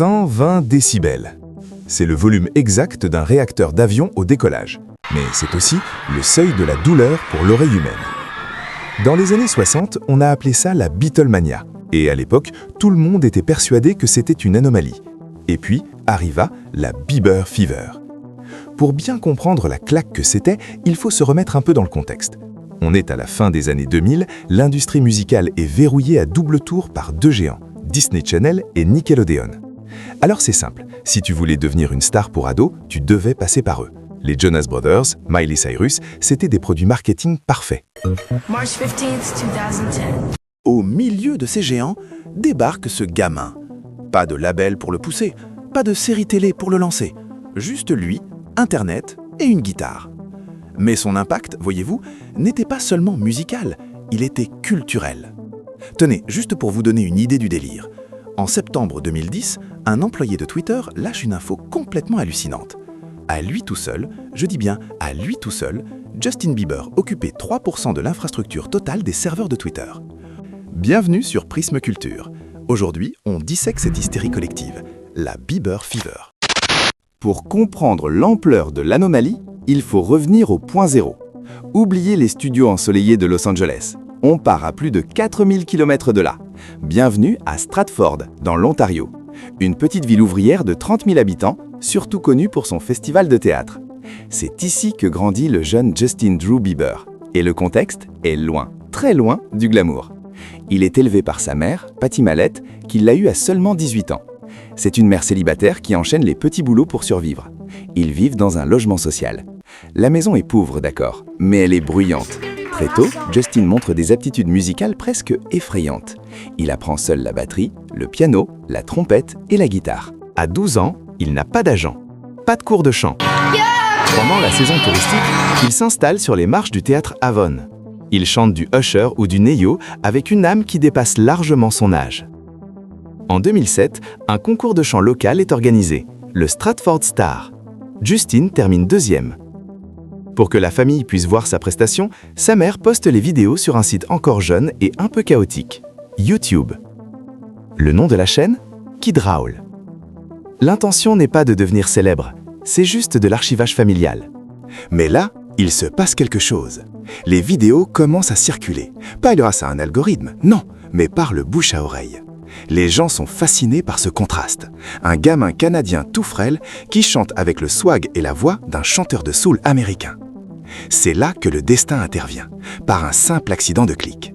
120 décibels. C'est le volume exact d'un réacteur d'avion au décollage. Mais c'est aussi le seuil de la douleur pour l'oreille humaine. Dans les années 60, on a appelé ça la Beatlemania. Et à l'époque, tout le monde était persuadé que c'était une anomalie. Et puis arriva la Bieber Fever. Pour bien comprendre la claque que c'était, il faut se remettre un peu dans le contexte. On est à la fin des années 2000, l'industrie musicale est verrouillée à double tour par deux géants, Disney Channel et Nickelodeon. Alors c'est simple, si tu voulais devenir une star pour ados, tu devais passer par eux. Les Jonas Brothers, Miley Cyrus, c'était des produits marketing parfaits. March 15th, 2010. Au milieu de ces géants, débarque ce gamin. Pas de label pour le pousser, pas de série télé pour le lancer. Juste lui, Internet et une guitare. Mais son impact, voyez-vous, n'était pas seulement musical, il était culturel. Tenez, juste pour vous donner une idée du délire. En septembre 2010, un employé de Twitter lâche une info complètement hallucinante. À lui tout seul, je dis bien à lui tout seul, Justin Bieber occupait 3% de l'infrastructure totale des serveurs de Twitter. Bienvenue sur Prisme Culture. Aujourd'hui, on dissèque cette hystérie collective, la Bieber Fever. Pour comprendre l'ampleur de l'anomalie, il faut revenir au point zéro. Oubliez les studios ensoleillés de Los Angeles. On part à plus de 4000 km de là. Bienvenue à Stratford, dans l'Ontario. Une petite ville ouvrière de 30 000 habitants, surtout connue pour son festival de théâtre. C'est ici que grandit le jeune Justin Drew Bieber. Et le contexte est loin, très loin du glamour. Il est élevé par sa mère, Patty Mallette, qui l'a eu à seulement 18 ans. C'est une mère célibataire qui enchaîne les petits boulots pour survivre. Ils vivent dans un logement social. La maison est pauvre, d'accord, mais elle est bruyante. Très tôt, Justin montre des aptitudes musicales presque effrayantes. Il apprend seul la batterie, le piano, la trompette et la guitare. À 12 ans, il n'a pas d'agent, pas de cours de chant. Pendant la saison touristique, il s'installe sur les marches du théâtre Avon. Il chante du Usher ou du Ne-Yo avec une âme qui dépasse largement son âge. En 2007, un concours de chant local est organisé, le Stratford Star. Justin termine deuxième. Pour que la famille puisse voir sa prestation, sa mère poste les vidéos sur un site encore jeune et un peu chaotique, YouTube. Le nom de la chaîne ? Kid Raoul. L'intention n'est pas de devenir célèbre, c'est juste de l'archivage familial. Mais là, il se passe quelque chose. Les vidéos commencent à circuler. Pas grâce à un algorithme, non, mais par le bouche à oreille. Les gens sont fascinés par ce contraste. Un gamin canadien tout frêle qui chante avec le swag et la voix d'un chanteur de soul américain. C'est là que le destin intervient, par un simple accident de clic.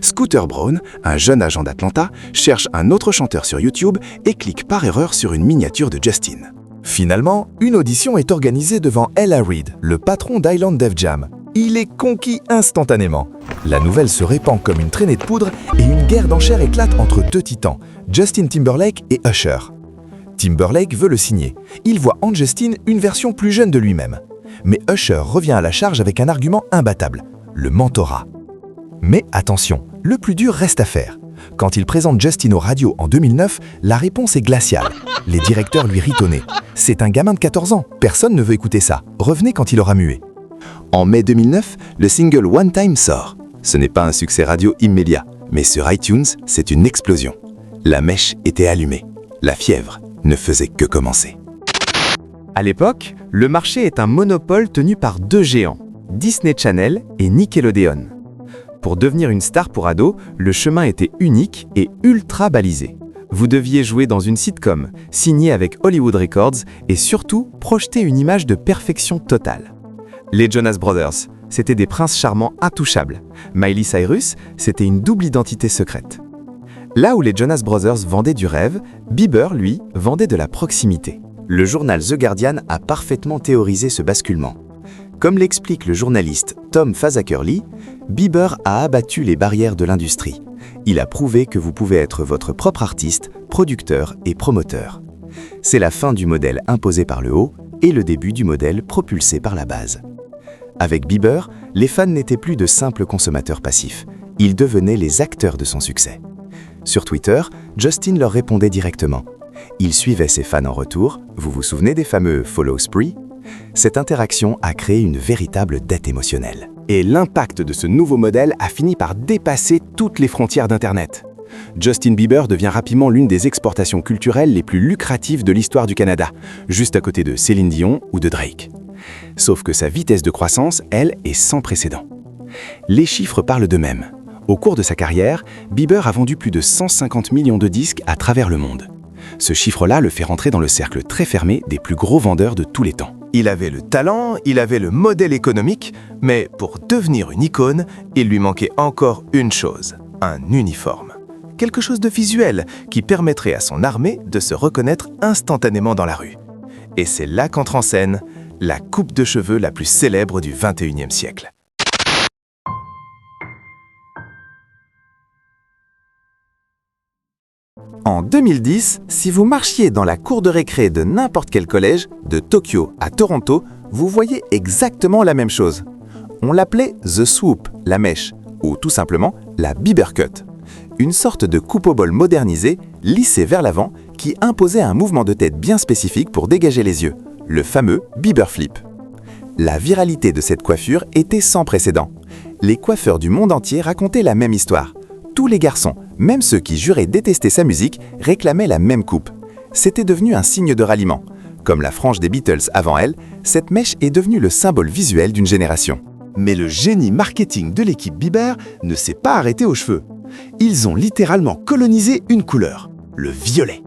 Scooter Braun, un jeune agent d'Atlanta, cherche un autre chanteur sur YouTube et clique par erreur sur une miniature de Justin. Finalement, une audition est organisée devant Ella Reid, le patron d'Island Def Jam. Il est conquis instantanément. La nouvelle se répand comme une traînée de poudre et une guerre d'enchères éclate entre deux titans, Justin Timberlake et Usher. Timberlake veut le signer. Il voit en Justin une version plus jeune de lui-même. Mais Usher revient à la charge avec un argument imbattable, le mentorat. Mais attention, le plus dur reste à faire. Quand il présente Justin aux radios en 2009, la réponse est glaciale. Les directeurs lui rient au nez. C'est un gamin de 14 ans, personne ne veut écouter ça. Revenez quand il aura mué. En mai 2009, le single One Time sort. Ce n'est pas un succès radio immédiat, mais sur iTunes, c'est une explosion. La mèche était allumée. La fièvre ne faisait que commencer. À l'époque, le marché est un monopole tenu par deux géants, Disney Channel et Nickelodeon. Pour devenir une star pour ados, le chemin était unique et ultra balisé. Vous deviez jouer dans une sitcom, signer avec Hollywood Records et surtout projeter une image de perfection totale. Les Jonas Brothers, c'était des princes charmants intouchables. Miley Cyrus, c'était une double identité secrète. Là où les Jonas Brothers vendaient du rêve, Bieber, lui, vendait de la proximité. Le journal The Guardian a parfaitement théorisé ce basculement. Comme l'explique le journaliste Tom Fazakerly, Bieber a abattu les barrières de l'industrie. Il a prouvé que vous pouvez être votre propre artiste, producteur et promoteur. C'est la fin du modèle imposé par le haut et le début du modèle propulsé par la base. Avec Bieber, les fans n'étaient plus de simples consommateurs passifs. Ils devenaient les acteurs de son succès. Sur Twitter, Justin leur répondait directement. Il suivait ses fans en retour, vous vous souvenez des fameux « follow spree » ? Cette interaction a créé une véritable dette émotionnelle. Et l'impact de ce nouveau modèle a fini par dépasser toutes les frontières d'Internet. Justin Bieber devient rapidement l'une des exportations culturelles les plus lucratives de l'histoire du Canada, juste à côté de Céline Dion ou de Drake. Sauf que sa vitesse de croissance, elle, est sans précédent. Les chiffres parlent d'eux-mêmes. Au cours de sa carrière, Bieber a vendu plus de 150 millions de disques à travers le monde. Ce chiffre-là le fait rentrer dans le cercle très fermé des plus gros vendeurs de tous les temps. Il avait le talent, il avait le modèle économique, mais pour devenir une icône, il lui manquait encore une chose, un uniforme. Quelque chose de visuel qui permettrait à son armée de se reconnaître instantanément dans la rue. Et c'est là qu'entre en scène la coupe de cheveux la plus célèbre du XXIe siècle. En 2010, si vous marchiez dans la cour de récré de n'importe quel collège, de Tokyo à Toronto, vous voyez exactement la même chose. On l'appelait The Swoop, la mèche, ou tout simplement la Bieber Cut. Une sorte de coupe au bol modernisée, lissée vers l'avant, qui imposait un mouvement de tête bien spécifique pour dégager les yeux, le fameux Bieber Flip. La viralité de cette coiffure était sans précédent. Les coiffeurs du monde entier racontaient la même histoire. Tous les garçons, même ceux qui juraient détester sa musique, réclamaient la même coupe. C'était devenu un signe de ralliement. Comme la frange des Beatles avant elle, cette mèche est devenue le symbole visuel d'une génération. Mais le génie marketing de l'équipe Bieber ne s'est pas arrêté aux cheveux. Ils ont littéralement colonisé une couleur, le violet.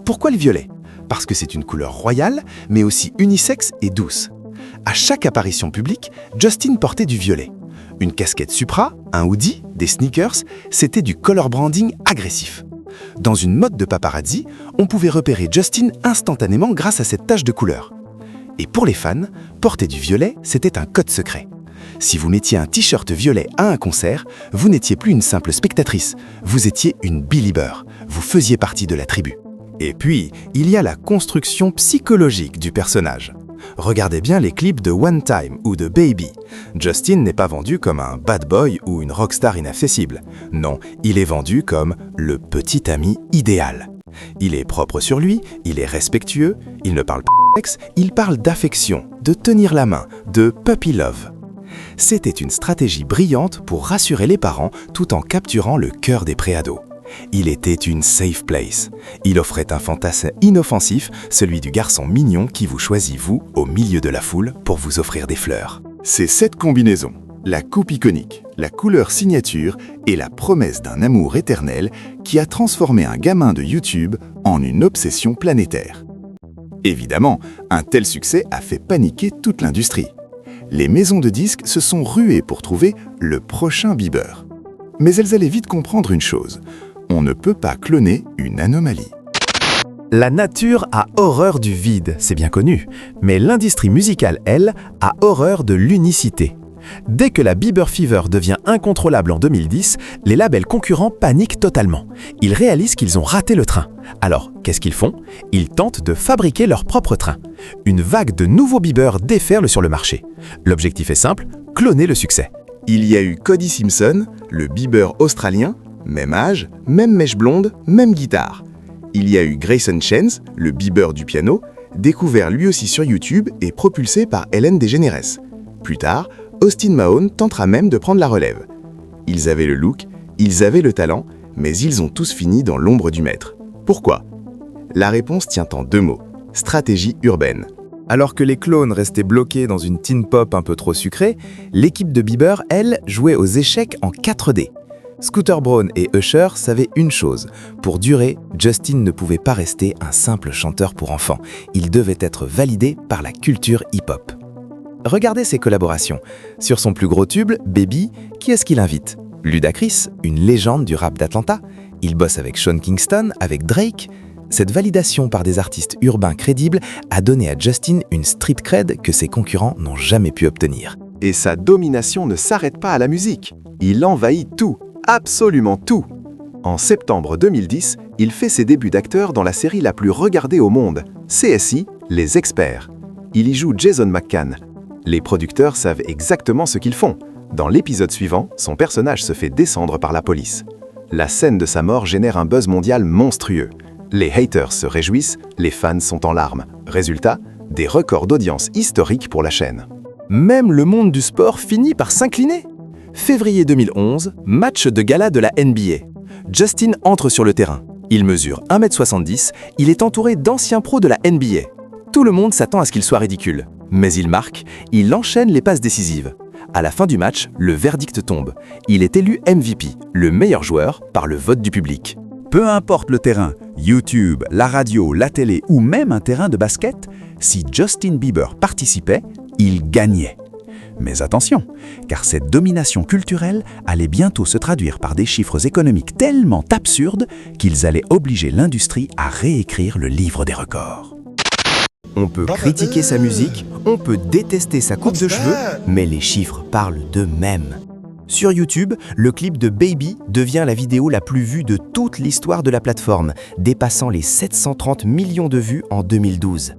Pourquoi le violet? Parce que c'est une couleur royale, mais aussi unisexe et douce. À chaque apparition publique, Justin portait du violet. Une casquette Supra, un hoodie, des sneakers, c'était du color branding agressif. Dans une mode de paparazzi, on pouvait repérer Justin instantanément grâce à cette tache de couleur. Et pour les fans, porter du violet, c'était un code secret. Si vous mettiez un t-shirt violet à un concert, vous n'étiez plus une simple spectatrice, vous étiez une belieber, vous faisiez partie de la tribu. Et puis, il y a la construction psychologique du personnage. Regardez bien les clips de One Time ou de Baby. Justin n'est pas vendu comme un bad boy ou une rockstar inaccessible. Non, il est vendu comme le petit ami idéal. Il est propre sur lui, il est respectueux, il ne parle pas de sexe, il parle d'affection, de tenir la main, de puppy love. C'était une stratégie brillante pour rassurer les parents tout en capturant le cœur des préados. Il était une safe place. Il offrait un fantasme inoffensif, celui du garçon mignon qui vous choisit vous, au milieu de la foule, pour vous offrir des fleurs. C'est cette combinaison, la coupe iconique, la couleur signature et la promesse d'un amour éternel qui a transformé un gamin de YouTube en une obsession planétaire. Évidemment, un tel succès a fait paniquer toute l'industrie. Les maisons de disques se sont ruées pour trouver le prochain Bieber. Mais elles allaient vite comprendre une chose. On ne peut pas cloner une anomalie. La nature a horreur du vide, c'est bien connu, mais l'industrie musicale, elle, a horreur de l'unicité. Dès que la Bieber Fever devient incontrôlable en 2010, les labels concurrents paniquent totalement. Ils réalisent qu'ils ont raté le train. Alors, qu'est-ce qu'ils font? Ils tentent de fabriquer leur propre train. Une vague de nouveaux Bieber déferle sur le marché. L'objectif est simple, cloner le succès. Il y a eu Cody Simpson, le Bieber australien, même âge, même mèche blonde, même guitare. Il y a eu Grayson Chance, le Bieber du piano, découvert lui aussi sur YouTube et propulsé par Ellen DeGeneres. Plus tard, Austin Mahone tentera même de prendre la relève. Ils avaient le look, ils avaient le talent, mais ils ont tous fini dans l'ombre du maître. Pourquoi? La réponse tient en deux mots, stratégie urbaine. Alors que les clones restaient bloqués dans une teen pop un peu trop sucrée, l'équipe de Bieber, elle, jouait aux échecs en 4D. Scooter Braun et Usher savaient une chose. Pour durer, Justin ne pouvait pas rester un simple chanteur pour enfants. Il devait être validé par la culture hip-hop. Regardez ses collaborations. Sur son plus gros tube, Baby, qui est-ce qu'il invite? Ludacris, une légende du rap d'Atlanta. Il bosse avec Sean Kingston, avec Drake. Cette validation par des artistes urbains crédibles a donné à Justin une street cred que ses concurrents n'ont jamais pu obtenir. Et sa domination ne s'arrête pas à la musique. Il envahit tout, absolument tout. En septembre 2010, il fait ses débuts d'acteur dans la série la plus regardée au monde, CSI, Les Experts. Il y joue Jason McCann. Les producteurs savent exactement ce qu'ils font. Dans l'épisode suivant, son personnage se fait descendre par la police. La scène de sa mort génère un buzz mondial monstrueux. Les haters se réjouissent, les fans sont en larmes. Résultat, des records d'audience historiques pour la chaîne. Même le monde du sport finit par s'incliner. Février 2011, match de gala de la NBA. Justin entre sur le terrain. Il mesure 1m70, il est entouré d'anciens pros de la NBA. Tout le monde s'attend à ce qu'il soit ridicule. Mais il marque, il enchaîne les passes décisives. À la fin du match, le verdict tombe. Il est élu MVP, le meilleur joueur, par le vote du public. Peu importe le terrain, YouTube, la radio, la télé ou même un terrain de basket, si Justin Bieber participait, il gagnait. Mais attention, car cette domination culturelle allait bientôt se traduire par des chiffres économiques tellement absurdes qu'ils allaient obliger l'industrie à réécrire le livre des records. On peut critiquer sa musique, on peut détester sa coupe de cheveux, mais les chiffres parlent d'eux-mêmes. Sur YouTube, le clip de Baby devient la vidéo la plus vue de toute l'histoire de la plateforme, dépassant les 730 millions de vues en 2012.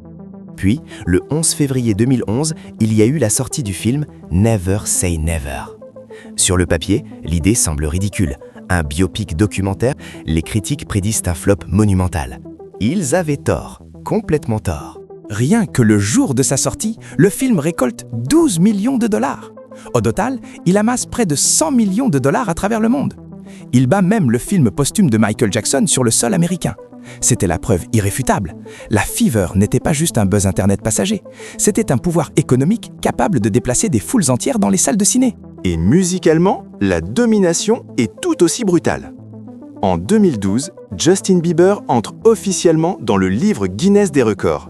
Puis, le 11 février 2011, il y a eu la sortie du film Never Say Never. Sur le papier, l'idée semble ridicule. Un biopic documentaire, les critiques prédisent un flop monumental. Ils avaient tort, complètement tort. Rien que le jour de sa sortie, le film récolte 12 millions de dollars. Au total, il amasse près de 100 millions de dollars à travers le monde. Il bat même le film posthume de Michael Jackson sur le sol américain. C'était la preuve irréfutable. La Fever n'était pas juste un buzz internet passager. C'était un pouvoir économique capable de déplacer des foules entières dans les salles de ciné. Et musicalement, la domination est tout aussi brutale. En 2012, Justin Bieber entre officiellement dans le livre Guinness des records.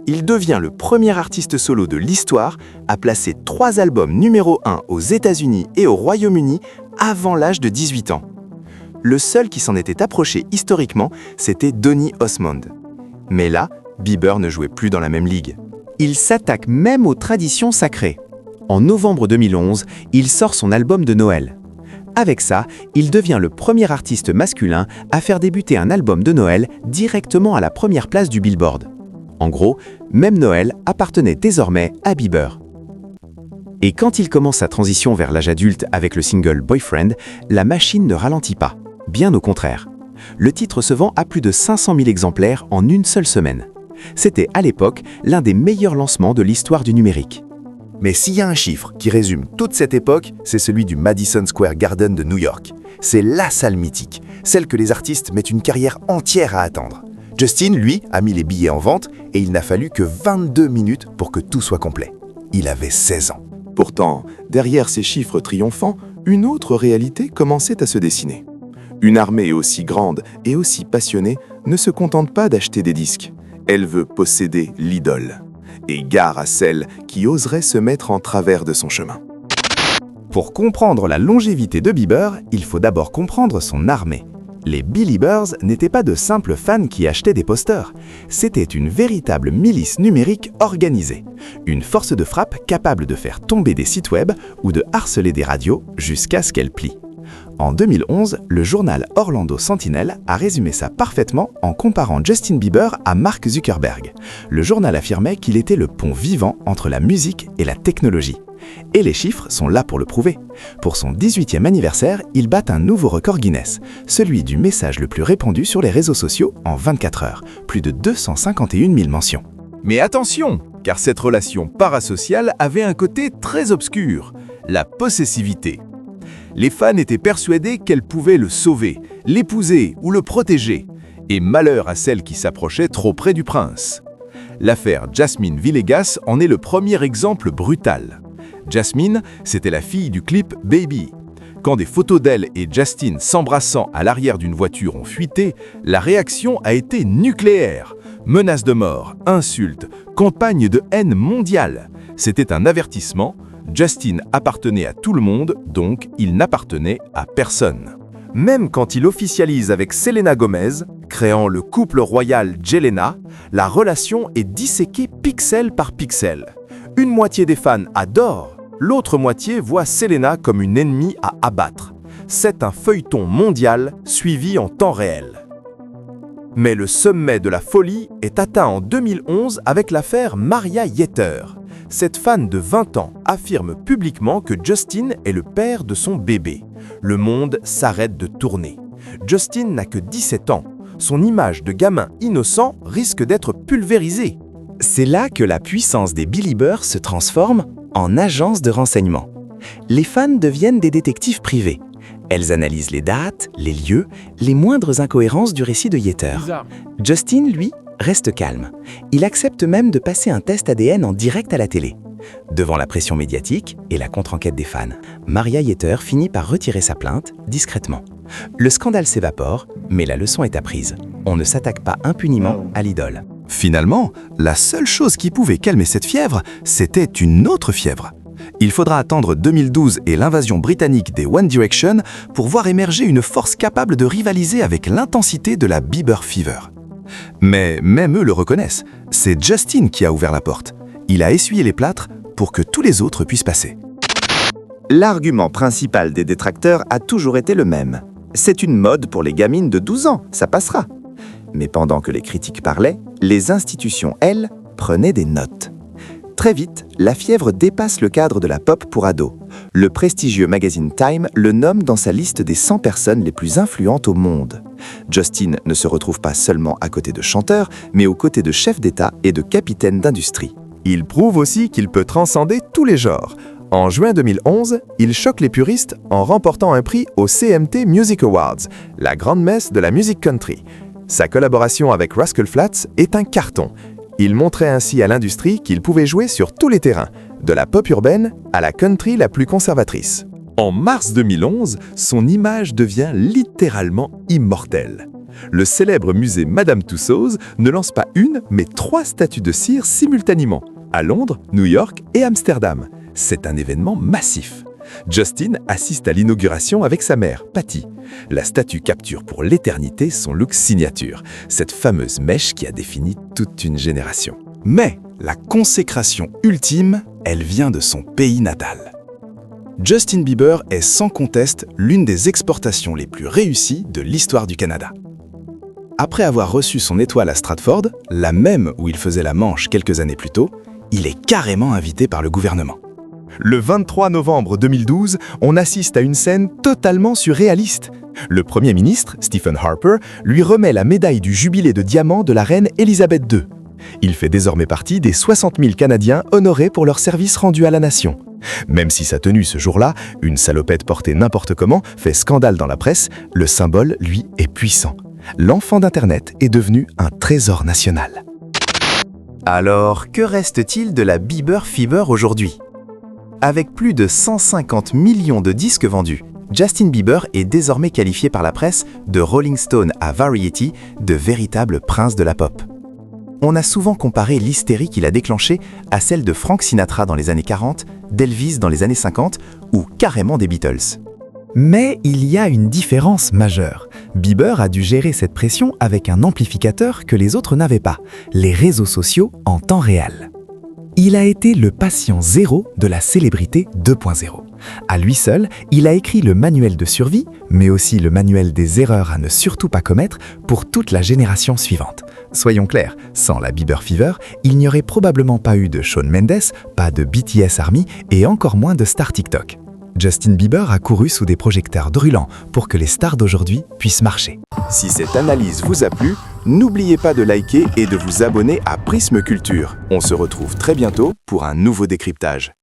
Il devient le premier artiste solo de l'histoire à placer 3 albums numéro 1 aux États-Unis et au Royaume-Uni avant l'âge de 18 ans. Le seul qui s'en était approché historiquement, c'était Donny Osmond. Mais là, Bieber ne jouait plus dans la même ligue. Il s'attaque même aux traditions sacrées. En novembre 2011, il sort son album de Noël. Avec ça, il devient le premier artiste masculin à faire débuter un album de Noël directement à la première place du Billboard. En gros, même Noël appartenait désormais à Bieber. Et quand il commence sa transition vers l'âge adulte avec le single Boyfriend, la machine ne ralentit pas, bien au contraire. Le titre se vend à plus de 500 000 exemplaires en une seule semaine. C'était à l'époque l'un des meilleurs lancements de l'histoire du numérique. Mais s'il y a un chiffre qui résume toute cette époque, c'est celui du Madison Square Garden de New York. C'est la salle mythique, celle que les artistes mettent une carrière entière à attendre. Justin, lui, a mis les billets en vente et il n'a fallu que 22 minutes pour que tout soit complet. Il avait 16 ans. Pourtant, derrière ces chiffres triomphants, une autre réalité commençait à se dessiner. Une armée aussi grande et aussi passionnée ne se contente pas d'acheter des disques. Elle veut posséder l'idole. Et gare à celle qui oserait se mettre en travers de son chemin. Pour comprendre la longévité de Bieber, il faut d'abord comprendre son armée. Les Beliebers n'étaient pas de simples fans qui achetaient des posters. C'était une véritable milice numérique organisée. Une force de frappe capable de faire tomber des sites web ou de harceler des radios jusqu'à ce qu'elles plient. En 2011, le journal Orlando Sentinel a résumé ça parfaitement en comparant Justin Bieber à Mark Zuckerberg. Le journal affirmait qu'il était le pont vivant entre la musique et la technologie. Et les chiffres sont là pour le prouver. Pour son 18e anniversaire, il bat un nouveau record Guinness, celui du message le plus répandu sur les réseaux sociaux en 24 heures, plus de 251 000 mentions. Mais attention, car cette relation parasociale avait un côté très obscur, la possessivité. Les fans étaient persuadés qu'elle pouvait le sauver, l'épouser ou le protéger, et malheur à celle qui s'approchait trop près du prince. L'affaire Jasmine Villegas en est le premier exemple brutal. Jasmine, c'était la fille du clip Baby. Quand des photos d'elle et Justin s'embrassant à l'arrière d'une voiture ont fuité, la réaction a été nucléaire. Menaces de mort, insultes, campagne de haine mondiale. C'était un avertissement. Justin appartenait à tout le monde, donc il n'appartenait à personne. Même quand il officialise avec Selena Gomez, créant le couple royal Jelena, la relation est disséquée pixel par pixel. Une moitié des fans adorent, l'autre moitié voit Selena comme une ennemie à abattre. C'est un feuilleton mondial suivi en temps réel. Mais le sommet de la folie est atteint en 2011 avec l'affaire Maria Yetter. Cette fan de 20 ans affirme publiquement que Justin est le père de son bébé. Le monde s'arrête de tourner. Justin n'a que 17 ans. Son image de gamin innocent risque d'être pulvérisée. C'est là que la puissance des Beliebers se transforme en agence de renseignement. Les fans deviennent des détectives privés. Elles analysent les dates, les lieux, les moindres incohérences du récit de Yetter. Justin, lui, reste calme. Il accepte même de passer un test ADN en direct à la télé. Devant la pression médiatique et la contre-enquête des fans, Maria Yetter finit par retirer sa plainte discrètement. Le scandale s'évapore, mais la leçon est apprise. On ne s'attaque pas impunément à l'idole. Finalement, la seule chose qui pouvait calmer cette fièvre, c'était une autre fièvre. Il faudra attendre 2012 et l'invasion britannique des One Direction pour voir émerger une force capable de rivaliser avec l'intensité de la Bieber Fever. Mais même eux le reconnaissent, c'est Justin qui a ouvert la porte. Il a essuyé les plâtres pour que tous les autres puissent passer. L'argument principal des détracteurs a toujours été le même. C'est une mode pour les gamines de 12 ans, ça passera. Mais pendant que les critiques parlaient, les institutions, elles, prenaient des notes. Très vite, la fièvre dépasse le cadre de la pop pour ados. Le prestigieux magazine Time le nomme dans sa liste des 100 personnes les plus influentes au monde. Justin ne se retrouve pas seulement à côté de chanteurs, mais aux côtés de chefs d'État et de capitaines d'industrie. Il prouve aussi qu'il peut transcender tous les genres. En juin 2011, il choque les puristes en remportant un prix au CMT Music Awards, la grande messe de la musique country. Sa collaboration avec Rascal Flatts est un carton. Il montrait ainsi à l'industrie qu'il pouvait jouer sur tous les terrains, de la pop urbaine à la country la plus conservatrice. En mars 2011, son image devient littéralement immortelle. Le célèbre musée Madame Tussauds ne lance pas une, mais 3 statues de cire simultanément, à Londres, New York et Amsterdam. C'est un événement massif. Justin assiste à l'inauguration avec sa mère, Patty. La statue capture pour l'éternité son look signature, cette fameuse mèche qui a défini toute une génération. Mais la consécration ultime, elle vient de son pays natal. Justin Bieber est sans conteste l'une des exportations les plus réussies de l'histoire du Canada. Après avoir reçu son étoile à Stratford, la même où il faisait la manche quelques années plus tôt, il est carrément invité par le gouvernement. Le 23 novembre 2012, on assiste à une scène totalement surréaliste. Le Premier ministre, Stephen Harper, lui remet la médaille du jubilé de diamant de la reine Élisabeth II. Il fait désormais partie des 60 000 Canadiens honorés pour leur service rendu à la nation. Même si sa tenue ce jour-là, une salopette portée n'importe comment, fait scandale dans la presse, le symbole, lui, est puissant. L'enfant d'Internet est devenu un trésor national. Alors, que reste-t-il de la Bieber Fever aujourd'hui ? Avec plus de 150 millions de disques vendus, Justin Bieber est désormais qualifié par la presse, de Rolling Stone à Variety, de véritable prince de la pop. On a souvent comparé l'hystérie qu'il a déclenchée à celle de Frank Sinatra dans les années 40, d'Elvis dans les années 50 ou carrément des Beatles. Mais il y a une différence majeure. Bieber a dû gérer cette pression avec un amplificateur que les autres n'avaient pas, les réseaux sociaux en temps réel. Il a été le patient zéro de la célébrité 2.0. À lui seul, il a écrit le manuel de survie, mais aussi le manuel des erreurs à ne surtout pas commettre pour toute la génération suivante. Soyons clairs, sans la Bieber Fever, il n'y aurait probablement pas eu de Shawn Mendes, pas de BTS Army et encore moins de stars TikTok. Justin Bieber a couru sous des projecteurs brûlants pour que les stars d'aujourd'hui puissent marcher. Si cette analyse vous a plu, n'oubliez pas de liker et de vous abonner à Prisme Culture. On se retrouve très bientôt pour un nouveau décryptage.